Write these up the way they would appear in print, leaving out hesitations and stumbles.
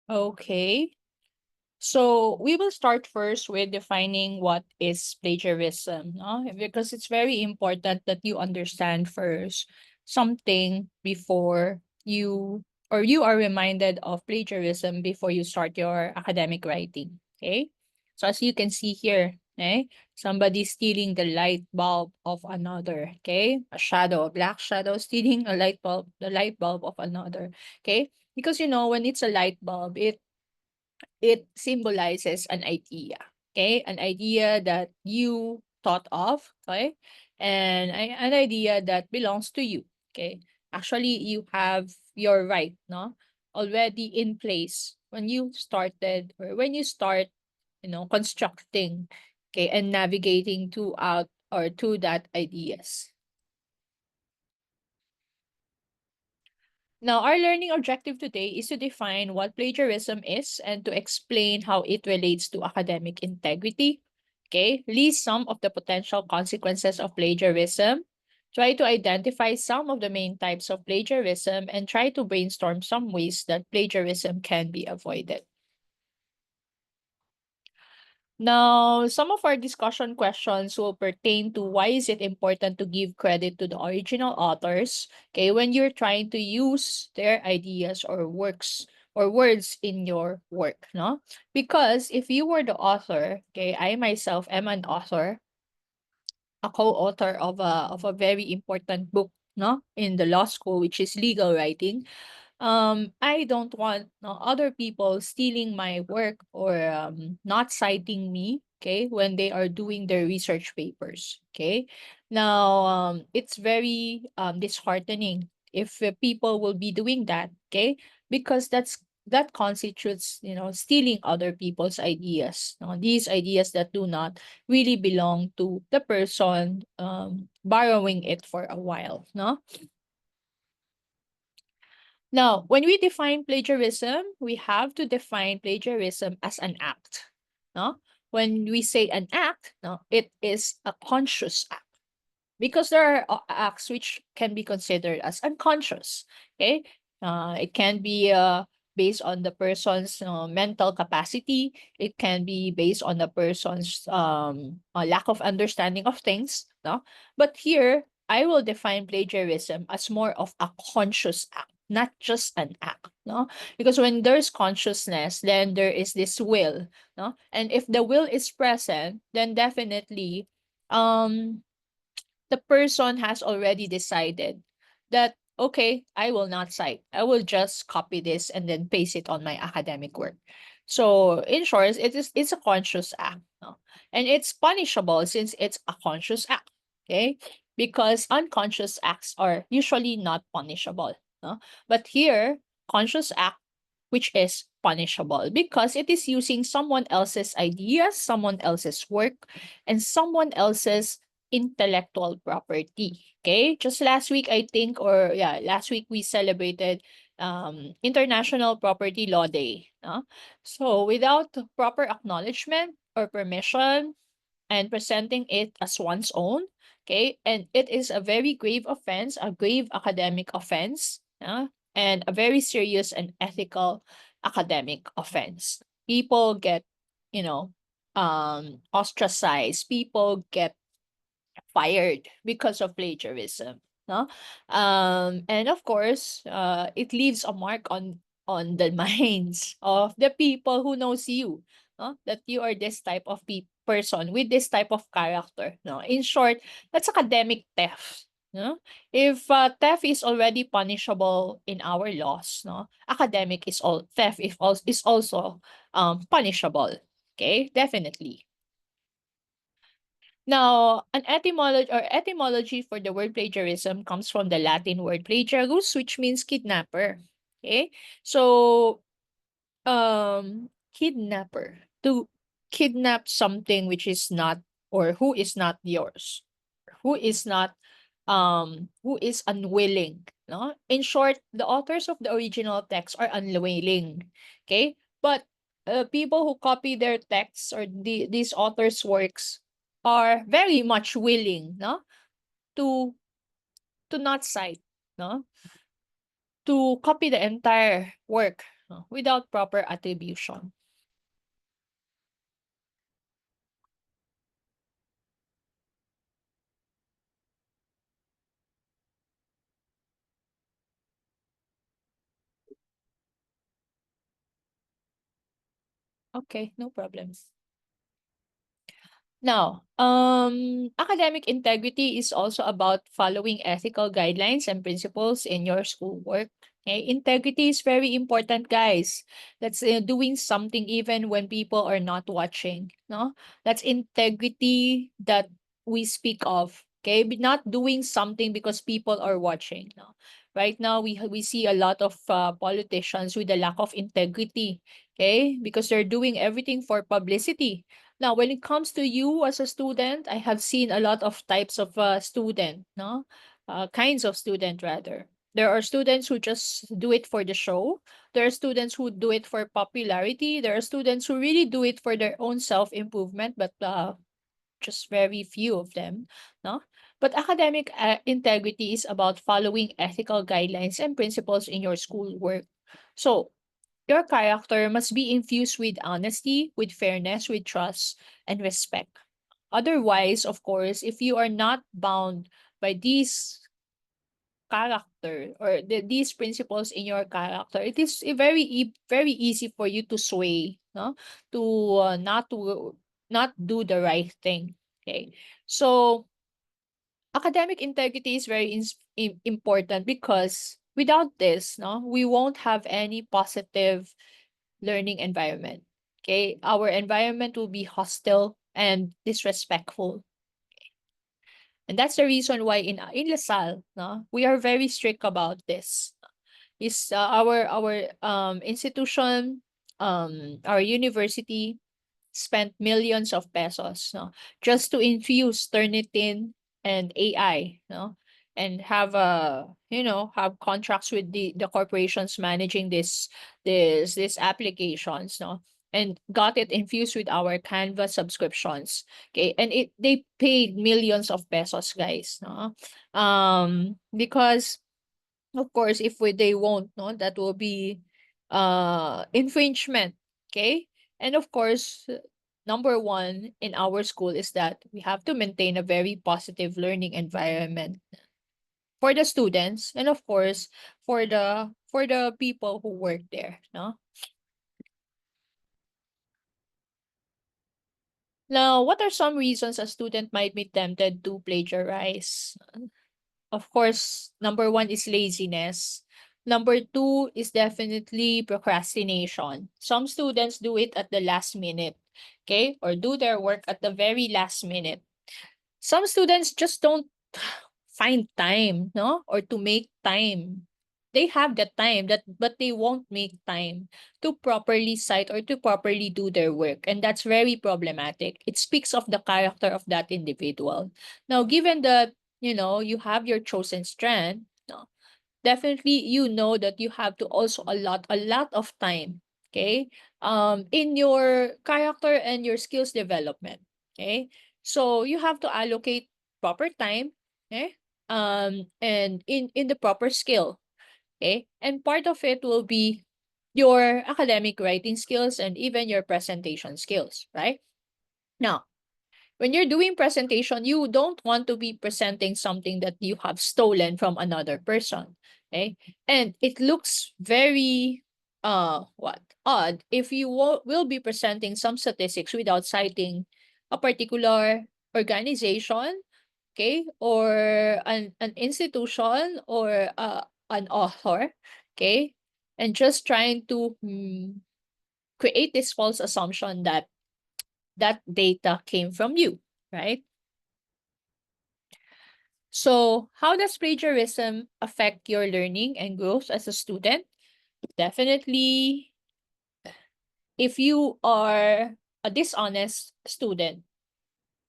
Okay. So we will start first with defining what is plagiarism, no? Because it's very important that you understand first something before you are reminded of plagiarism before you start your academic writing. Okay. So as you can see here, okay, somebody stealing the light bulb of another. Okay, a black shadow stealing the light bulb of another. Okay, because when it's a light bulb, it symbolizes an idea, okay? An idea that you thought of, okay? And an idea that belongs to you, okay? Actually, you have your right, no? Already in place when you started or when you start, constructing, okay, and navigating to that ideas. Now, our learning objective today is to define what plagiarism is and to explain how it relates to academic integrity. Okay, list some of the potential consequences of plagiarism. Try to identify some of the main types of plagiarism and try to brainstorm some ways that plagiarism can be avoided. Now, some of our discussion questions will pertain to why is it important to give credit to the original authors, okay, when you're trying to use their ideas or works or words in your work, no? Because if you were the author, okay, I myself am an author, a co-author of a very important book, no, in the law school, which is legal writing. I don't want other people stealing my work or not citing me, okay, when they are doing their research papers, okay. Now it's very disheartening if people will be doing that, okay, because that constitutes stealing other people's ideas, these ideas that do not really belong to the person borrowing it for a while, no. Now, when we define plagiarism, we have to define plagiarism as an act. No? When we say an act, no, it is a conscious act because there are acts which can be considered as unconscious. Okay, it can be based on the person's mental capacity. It can be based on the person's lack of understanding of things. No, but here I will define plagiarism as more of a conscious act, not just an act. No, because when there's consciousness, then there is this will. No, and if the will is present, then definitely um the person has already decided that okay, I will not cite, I will just copy this and then paste it on my academic work. So in short, it's a conscious act, no? And it's punishable since it's a conscious act, okay, because unconscious acts are usually not punishable, no? But here conscious act, which is punishable because it is using someone else's ideas, someone else's work, and someone else's intellectual property. Okay? Just last week, I think, or yeah, last week we celebrated International Property Law Day. So without proper acknowledgement or permission and presenting it as one's own, okay, and it is a very grave offense, a grave academic offense, and a very serious and ethical academic offense. People get, ostracized. People get fired because of plagiarism, no. And of course it leaves a mark on the minds of the people who knows you, no? That you are this type of person with this type of character, no. In short, that's academic theft, no. If theft is already punishable in our laws, no, academic is all theft is also punishable, okay, definitely. Now, an etymology for the word plagiarism comes from the Latin word plagiarus, which means kidnapper. Okay? So, kidnapper, to kidnap something which is not or who is not yours, who is not who is unwilling, no? In short, the authors of the original text are unwilling. Okay? But people who copy their texts or these authors' works are very much willing, no, to not cite, no, to copy the entire work, no, without proper attribution. Okay, no problems. Now, academic integrity is also about following ethical guidelines and principles in your schoolwork. Okay, integrity is very important, guys. That's doing something even when people are not watching. No, that's integrity that we speak of. Okay, but not doing something because people are watching. No, right now we see a lot of politicians with a lack of integrity. Okay, because they're doing everything for publicity. Now, when it comes to you as a student, I have seen a lot of types of student, no, kinds of student rather. There are students who just do it for the show. There are students who do it for popularity. There are students who really do it for their own self improvement, but just very few of them, no. But academic integrity is about following ethical guidelines and principles in your schoolwork. So your character must be infused with honesty, with fairness, with trust, and respect. Otherwise, of course, if you are not bound by these character or these principles in your character, it is very easy for you to sway, no, to not do the right thing. Okay, so academic integrity is very important because without this, no, we won't have any positive learning environment. Okay, our environment will be hostile and disrespectful. And that's the reason why in LaSalle, no, we are very strict about this. Is our institution, our university spent millions of pesos, no, just to infuse Turnitin and AI, no, and have have contracts with the corporations managing this applications, no, and got it infused with our Canva subscriptions. Okay, and they paid millions of pesos, guys, no, because of course, if they won't, no, that will be infringement. Okay. And of course, number one in our school is that we have to maintain a very positive learning environment for the students and of course for the people who work there. No. Now, what are some reasons a student might be tempted to plagiarize? Of course, number one is laziness. Number two is definitely procrastination. Some students do it at the last minute, okay, or do their work at the very last minute. Some students just don't find time, no, or to make time. They have the time that but they won't make time to properly cite or to properly do their work, and that's very problematic. It speaks of the character of that individual. Now, given that you have your chosen strand, no, definitely you know that you have to also allot a lot of time, okay, in your character and your skills development. Okay, so you have to allocate proper time, okay, and in the proper skill. Okay, and part of it will be your academic writing skills and even your presentation skills, right? Now, when you're doing presentation, you don't want to be presenting something that you have stolen from another person. Okay. And it looks very what odd if you will be presenting some statistics without citing a particular organization, okay, or an institution or an author, okay, and just trying to create this false assumption that that data came from you, right? So, how does plagiarism affect your learning and growth as a student? Definitely, if you are a dishonest student,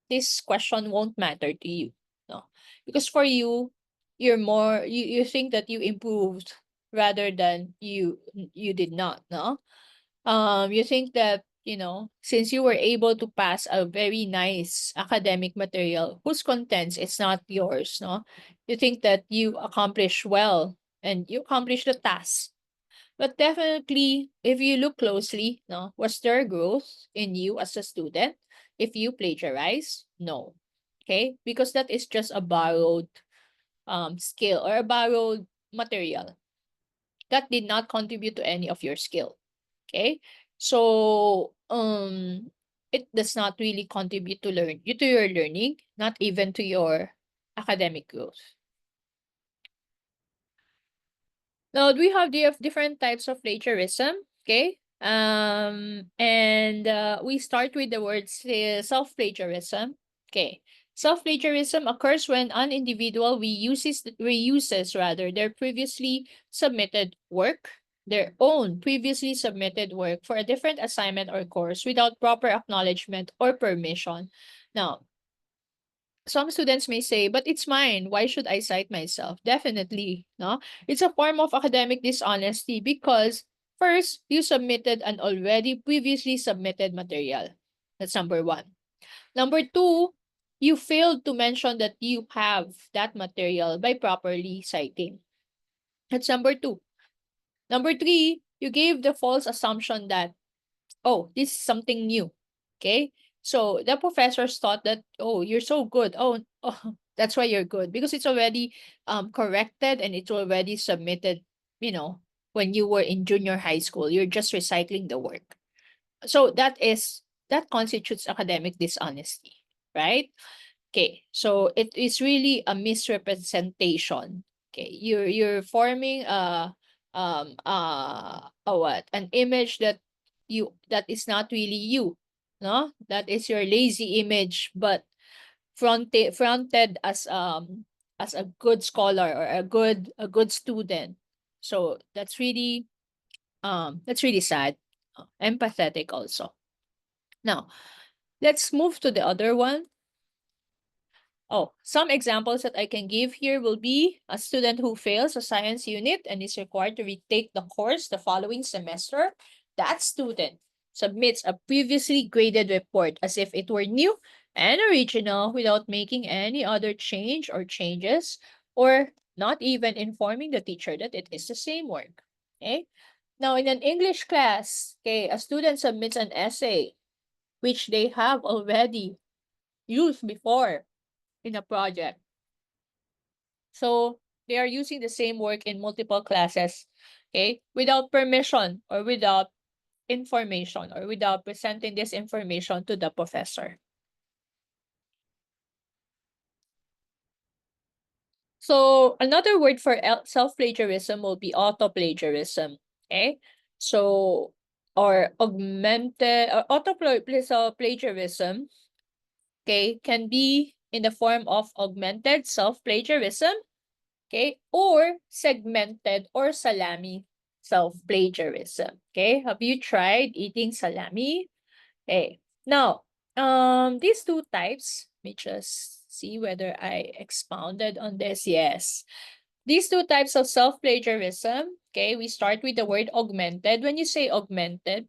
this question won't matter to you. No. Because for you, you think that you improved rather than you did not, no? You think that since you were able to pass a very nice academic material whose contents it's not yours, no, you think that you accomplished well and you accomplished the task. But definitely, if you look closely, no, was there growth in you as a student if you plagiarize? No. Okay? Because that is just a borrowed skill or a borrowed material that did not contribute to any of your skill. Okay? So it does not really contribute to your learning, not even to your academic growth. Now, we have different types of plagiarism. Okay. And we start with the word self-plagiarism. Okay. Self-plagiarism occurs when an individual reuses rather their previously submitted work, their own previously submitted work for a different assignment or course without proper acknowledgement or permission. Now, some students may say, but it's mine. Why should I cite myself? Definitely, no? It's a form of academic dishonesty because first, you submitted an already previously submitted material. That's number one. Number two, you failed to mention that you have that material by properly citing. That's number two. Number three, you gave the false assumption that, oh, this is something new. Okay. So the professors thought that, oh, you're so good. Oh, oh, that's why you're good because it's already corrected and it's already submitted, you know, when you were in junior high school. You're just recycling the work. So that constitutes academic dishonesty, right? Okay, so it is really a misrepresentation. Okay, you're forming a what? An image that is not really you, no? That is your lazy image, but fronted as a good scholar or a good student. So that's really sad. Empathetic also. Now, let's move to the other one. Oh, some examples that I can give here will be a student who fails a science unit and is required to retake the course the following semester. That student submits a previously graded report as if it were new and original without making any other change or changes or not even informing the teacher that it is the same work. Okay? Now, in an English class, okay, a student submits an essay which they have already used before in a project. So they are using the same work in multiple classes, okay, without permission or without information or without presenting this information to the professor. So another word for self-plagiarism will be auto-plagiarism, okay? So, or augmented, or auto-plagiarism, okay, can be in the form of augmented self-plagiarism, okay, or segmented or salami self-plagiarism. Okay, have you tried eating salami? Okay, now, these two types, let me just see whether I expounded on this. Yes, these two types of self-plagiarism. Okay, we start with the word augmented. When you say augmented,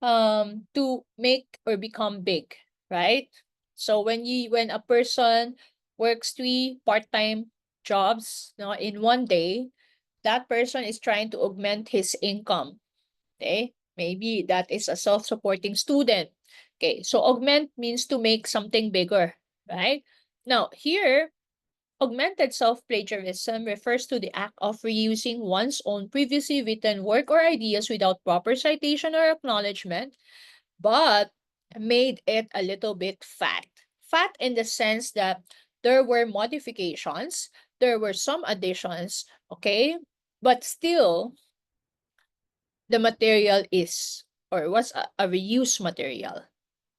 to make or become big, right? So when a person works three part-time jobs, in one day, that person is trying to augment his income. Okay, maybe that is a self-supporting student. Okay, so augment means to make something bigger, right? Now here, augmented self-plagiarism refers to the act of reusing one's own previously written work or ideas without proper citation or acknowledgement, but made it a little bit fat. Fat in the sense that there were modifications, there were some additions, okay? But still, the material is or was a reused material,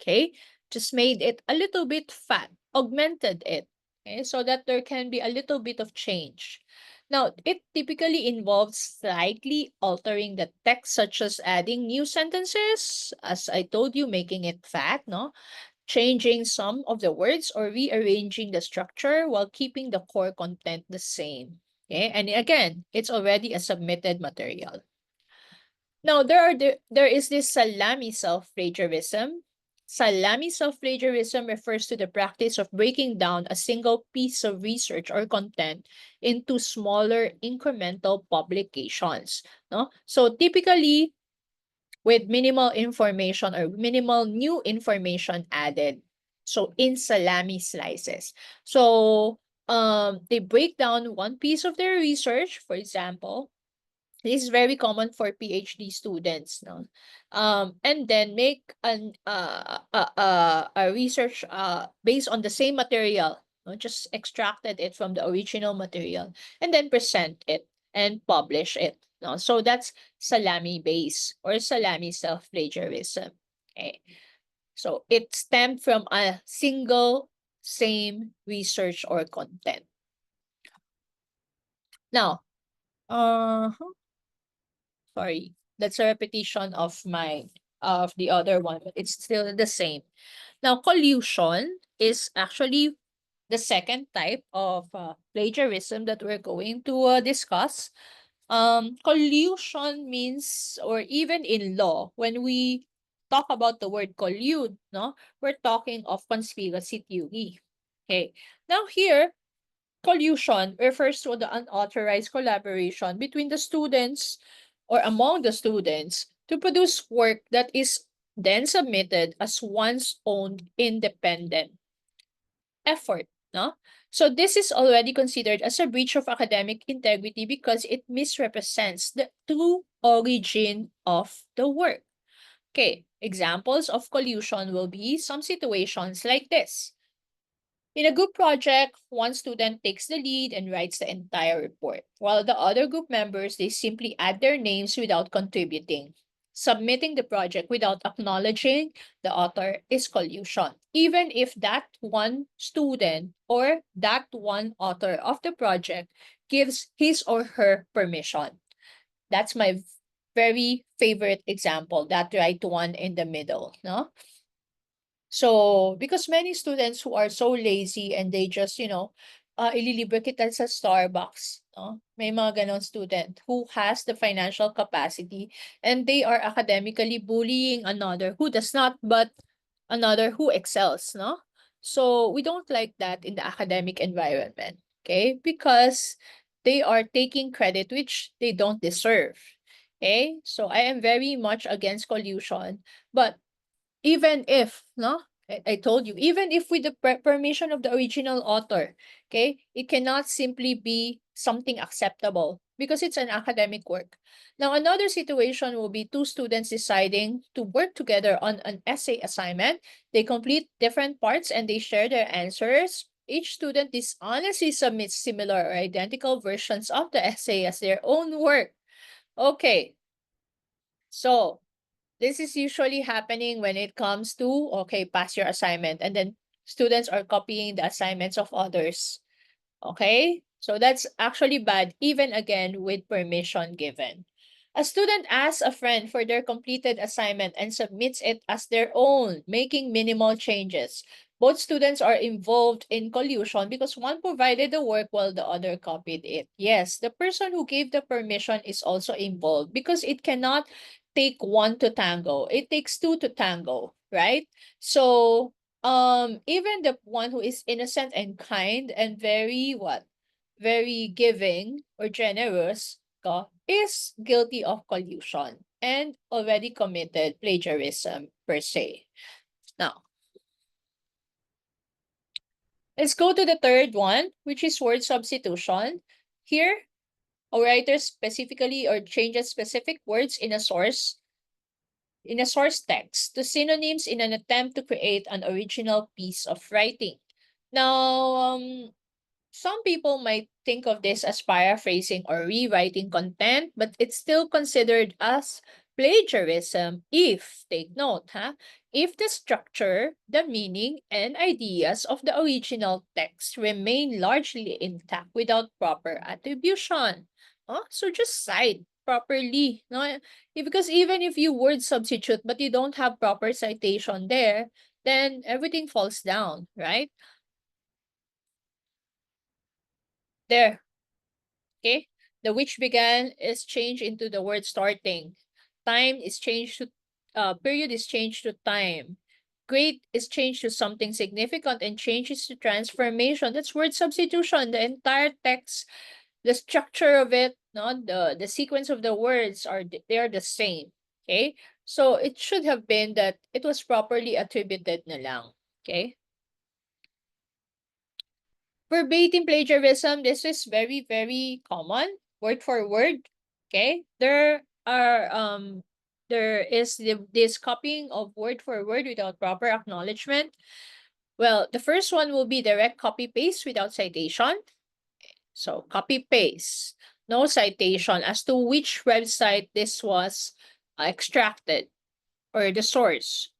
okay? Just made it a little bit fat, augmented it, okay? So that there can be a little bit of change. Now, it typically involves slightly altering the text, such as adding new sentences, as I told you, making it fat, no? Changing some of the words or rearranging the structure while keeping the core content the same. Okay, and again, it's already a submitted material. Now, there is this salami self-plagiarism. Salami self-plagiarism refers to the practice of breaking down a single piece of research or content into smaller incremental publications. No? So typically, with minimal information or minimal new information added. So in salami slices. So they break down one piece of their research, for example. This is very common for PhD students, no? And then make a research based on the same material, no? Just extracted it from the original material and then present it and publish it. No? So that's salami base or salami self-plagiarism. Okay. So it stemmed from a single same research or content. Now, uh sorry, that's a repetition of the other one, but it's still the same. Now, collusion is actually the second type of plagiarism that we're going to discuss. Collusion means, or even in law, when we talk about the word collude, no, we're talking of conspiracy theory. Okay. Now here, collusion refers to the unauthorized collaboration between the students or among the students to produce work that is then submitted as one's own independent effort. No? So this is already considered as a breach of academic integrity because it misrepresents the true origin of the work. Okay, examples of collusion will be some situations like this. In a group project, one student takes the lead and writes the entire report, while the other group members, they simply add their names without contributing. Submitting the project without acknowledging the author is collusion, even if that one student or that one author of the project gives his or her permission. That's my very favorite example, that right one in the middle, no? So, because many students who are so lazy and they just, ililibre kita sa Starbucks, no? May mga ganon student who has the financial capacity and they are academically bullying another who does not, but another who excels, no? So, we don't like that in the academic environment, okay? Because they are taking credit which they don't deserve. Okay? So, I am very much against collusion, but even if, no, I told you, even if with the permission of the original author, okay, it cannot simply be something acceptable because it's an academic work. Now, another situation will be two students deciding to work together on an essay assignment. They complete different parts and they share their answers. Each student dishonestly submits similar or identical versions of the essay as their own work. Okay, so this is usually happening when it comes to, okay, pass your assignment, and then students are copying the assignments of others. Okay? So that's actually bad, even again with permission given. A student asks a friend for their completed assignment and submits it as their own, making minimal changes. Both students are involved in collusion because one provided the work while the other copied it. Yes, the person who gave the permission is also involved because it cannot take one to tango. It takes two to tango, right? So even the one who is innocent and kind and very what, very giving or generous is guilty of collusion and already committed plagiarism per se. Now, let's go to the third one, which is word substitution. Here, a writer specifically or changes specific words in a source text to synonyms in an attempt to create an original piece of writing. Now, some people might think of this as paraphrasing or rewriting content, but it's still considered as plagiarism if, take note, if the structure, the meaning, and ideas of the original text remain largely intact without proper attribution. So just cite properly. No? Because even if you word substitute but you don't have proper citation there, then everything falls down, right? There. Okay? The which began is changed into the word starting. Time is changed to period is changed to time. great is changed to something significant and changes to transformation. That's word substitution. The entire text, the structure of it, no, the sequence of the words they are the same. Okay? So it should have been that it was properly attributed na lang. Okay? Verbatim plagiarism, this is very, very common, word for word. Okay? There is this copying of word for word without proper acknowledgement. Well, the first one will be direct copy paste without citation. So copy paste, no citation as to which website this was extracted or the source.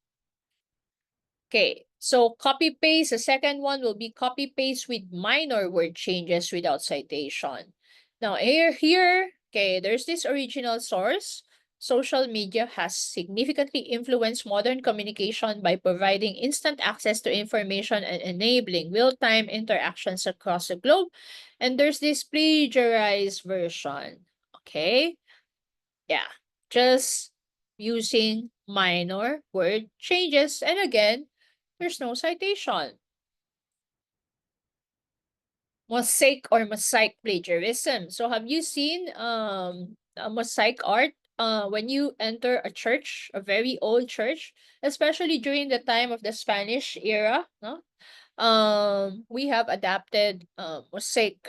Okay, so copy paste. The second one will be copy paste with minor word changes without citation. Now here, okay, there's this original source. Social media has significantly influenced modern communication by providing instant access to information and enabling real-time interactions across the globe. And there's this plagiarized version. Okay, yeah, just using minor word changes. And again, there's no citation. Mosaic or mosaic plagiarism. So have you seen a mosaic art when you enter a church, a very old church, especially during the time of the Spanish era, no? We have adapted mosaic.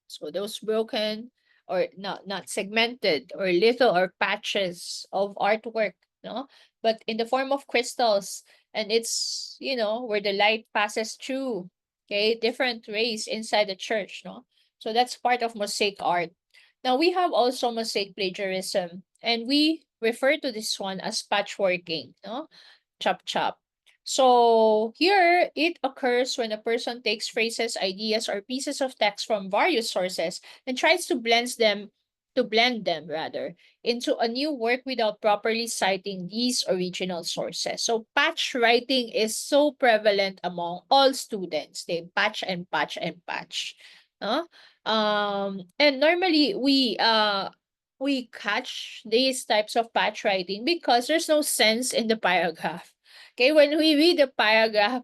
So those broken or not segmented or little or patches of artwork, no? But in the form of crystals, and it's, where the light passes through, okay, different rays inside the church, no? So that's part of mosaic art. Now we have also mosaic plagiarism, and we refer to this one as patchworking, no? Chop chop. So here it occurs when a person takes phrases, ideas, or pieces of text from various sources and tries to blend them rather into a new work without properly citing these original sources. So patch writing is so prevalent among all students. They patch and patch and patch. No? And normally we catch these types of patch writing because there's no sense in the paragraph. Okay, when we read the paragraph,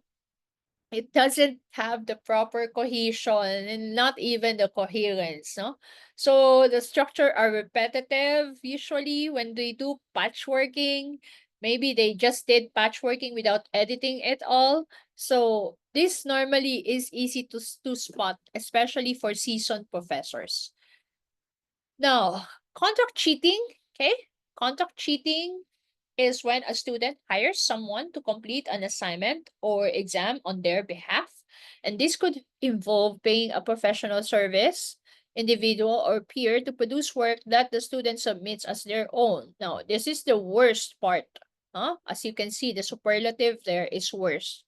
it doesn't have the proper cohesion and not even the coherence, no? So the structure are repetitive usually when they do patchworking. Maybe they just did patchworking without editing it all. So this normally is easy to spot, especially for seasoned professors. Now, contact cheating, okay? Contact cheating is when a student hires someone to complete an assignment or exam on their behalf. And this could involve paying a professional service, individual or peer to produce work that the student submits as their own. Now, this is the worst part. As you can see, the superlative there is worse.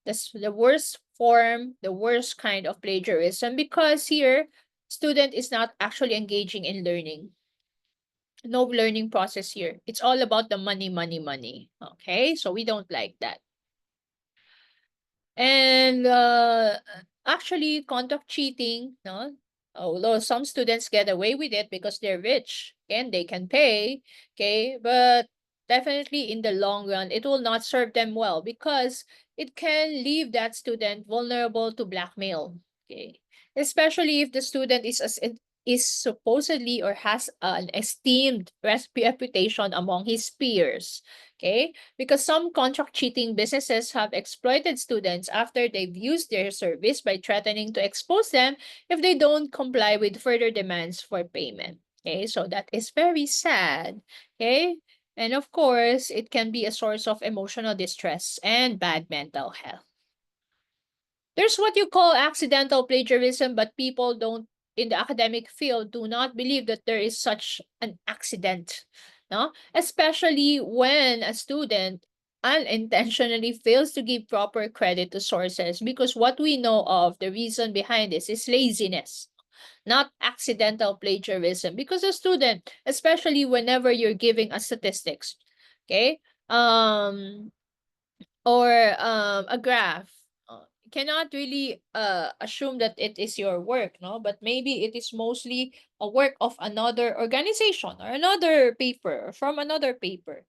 That's the worst form, the worst kind of plagiarism because here, student is not actually engaging in learning. No learning process here. It's all about the money, money, money. Okay, so we don't like that. And actually, contact cheating, no? Although some students get away with it because they're rich and they can pay, okay, but definitely in the long run, it will not serve them well because it can leave that student vulnerable to blackmail, okay, especially if the student is supposedly or has an esteemed reputation among his peers, okay, because some contract cheating businesses have exploited students after they've used their service by threatening to expose them if they don't comply with further demands for payment. Okay, so that is very sad. Okay, and of course, it can be a source of emotional distress and bad mental health. There's what you call accidental plagiarism, but people don't in the academic field do not believe that there is such an accident. No? Especially when a student unintentionally fails to give proper credit to sources because what we know of the reason behind this is laziness, not accidental plagiarism. Because a student, especially whenever you're giving us statistics, okay, or a graph, you cannot really assume that it is your work, no, but maybe it is mostly a work of another organization or another paper or from another paper,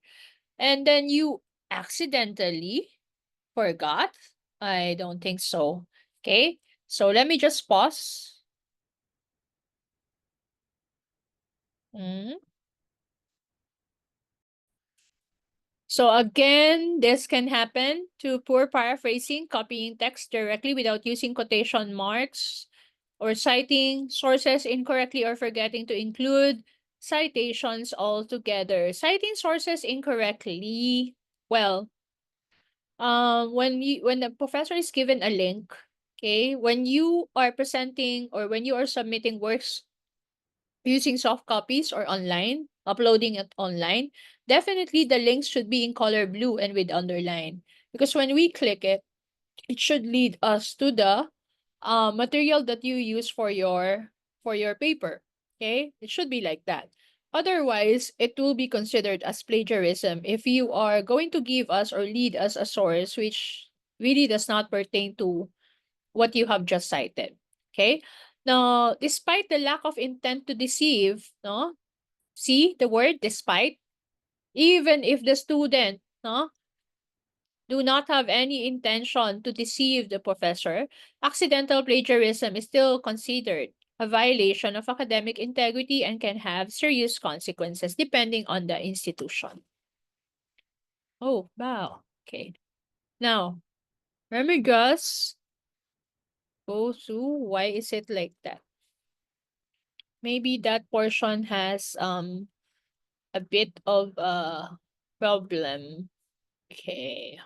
and then you accidentally forgot? I don't think so. Okay, so let me just pause. Mm. So again, this can happen to poor paraphrasing, copying text directly without using quotation marks, or citing sources incorrectly or forgetting to include citations altogether. Citing sources incorrectly, well, when the professor is given a link, okay, when you are presenting or when you are submitting works using soft copies or online, uploading it online, definitely the links should be in color blue and with underline. Because when we click it, it should lead us to the material that you use for your paper. Okay? It should be like that. Otherwise, it will be considered as plagiarism if you are going to give us or lead us a source which really does not pertain to what you have just cited. Okay? Now, despite the lack of intent to deceive, no? See the word despite? Even if the student, no, do not have any intention to deceive the professor, accidental plagiarism is still considered a violation of academic integrity and can have serious consequences depending on the institution. Oh, wow. Okay. Now, let me just go through why is it like that. Maybe that portion has a bit of a problem. Okay.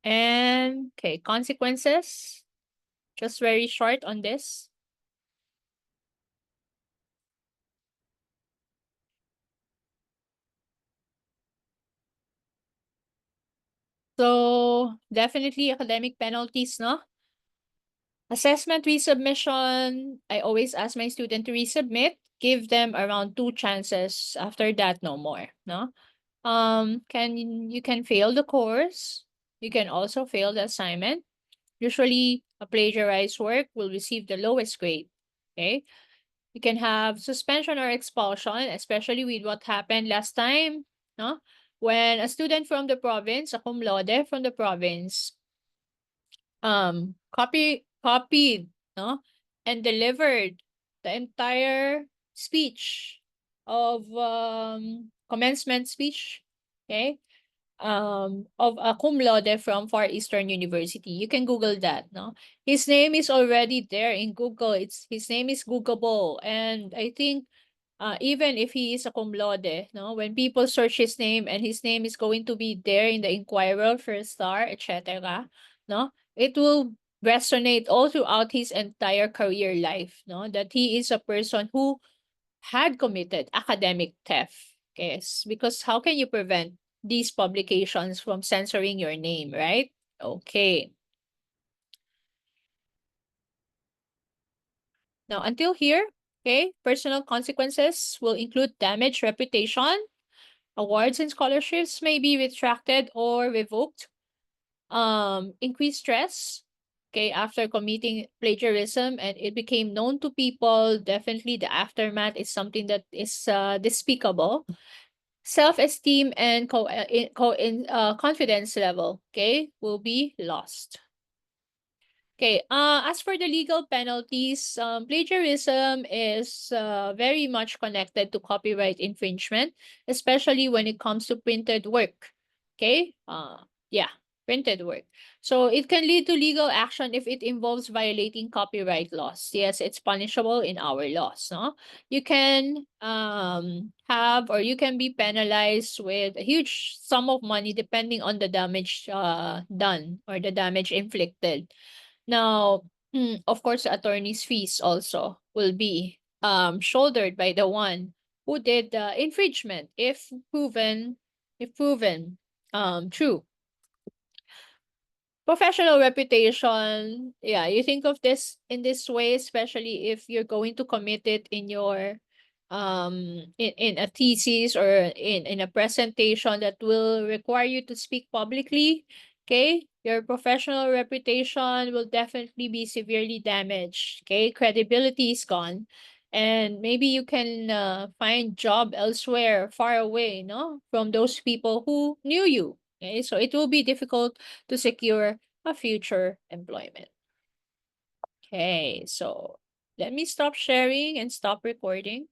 And okay, consequences. Just very short on this. So definitely academic penalties, no? Assessment resubmission. I always ask my student to resubmit. Give them around 2 chances. After that, no more. No. Can you can fail the course. You can also fail the assignment. Usually, a plagiarized work will receive the lowest grade. Okay. You can have suspension or expulsion, especially with what happened last time. No? When a student from the province, a cum laude from the province, copied, no, and delivered the entire speech of commencement speech, okay, of a cum laude from Far Eastern University. You can Google that, no? His name is already there in Google. His name is Googleable, and I think even if he is a cum laude, no, when people search his name and his name is going to be there in the Inquirer, First Star, etc., no, it will resonate all throughout his entire career life, no, that he is a person who had committed academic theft. Yes, because how can you prevent these publications from censoring your name, right? Okay. Now, until here, okay, personal consequences will include damaged reputation. Awards and scholarships may be retracted or revoked. Increased stress, okay, after committing plagiarism and it became known to people, definitely the aftermath is something that is despicable. Self-esteem and confidence level, okay, will be lost. Okay, as for the legal penalties, plagiarism is very much connected to copyright infringement, especially when it comes to printed work. Okay, yeah, printed work. So it can lead to legal action if it involves violating copyright laws. Yes, it's punishable in our laws. No, you can have or you can be penalized with a huge sum of money depending on the damage done or the damage inflicted. Now, of course, the attorney's fees also will be shouldered by the one who did the infringement if proven true. Professional reputation, yeah, you think of this in this way, especially if you're going to commit it in your in a thesis or in a presentation that will require you to speak publicly. Okay, your professional reputation will definitely be severely damaged. Okay, credibility is gone, and maybe you can find job elsewhere far away, no, from those people who knew you. Okay, so it will be difficult to secure a future employment. Okay, so let me stop sharing and stop recording.